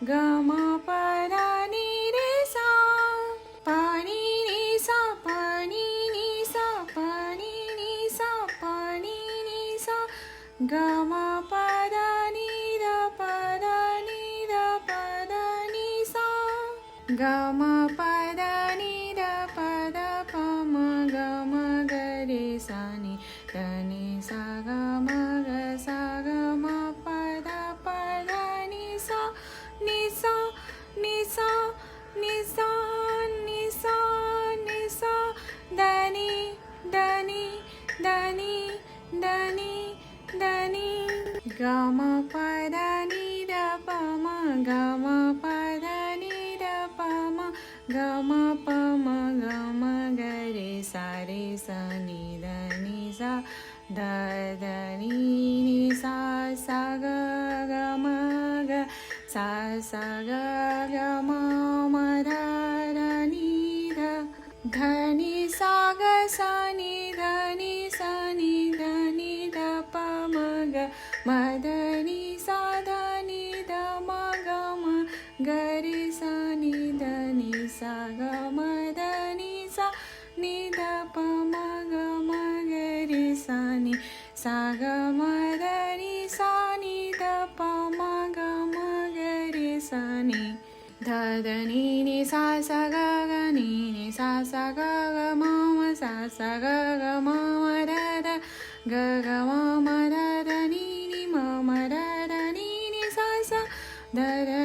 ग म प ध नि रे सा प नि नि सा प नि नि सा प नि नि सा प नि नि सा ग म प ध नि ध प ध नि ध प ध नि सा ग म प ध नि ध प ध प म ग म ग रे सा नि ध नि सा ग म ग सा ग म प ध नि सा नि सा नि सा नि सा नि सा नि सा ध नि ध नि ध नि ध नि ध नि ग म प ध नि ध प म ग म प ध नि ध प म ग म प म ग म ग रे सा नि ध नि सा ध ध नि नि सा सा ग ग म ग सा सा ग ग म म ध ध नि ध ध नि सा ग सा नि ध नि सा नि ध नि ध प म ग म ध नि सा ध नि ध म ग म ग रे सा नि ध नि सा ग म ध नि सा नि ध प म ग म ग रे सा नि सा ग म ध नि सा नि ध प म ग म ग रे सा नि ध ध नि नि सा सा ग ग नि नि सा सा ग ग म म सा सा ग ग म म ध ध ग ग म म ध ध नि नि म म ध ध नि नि सा सा ध ध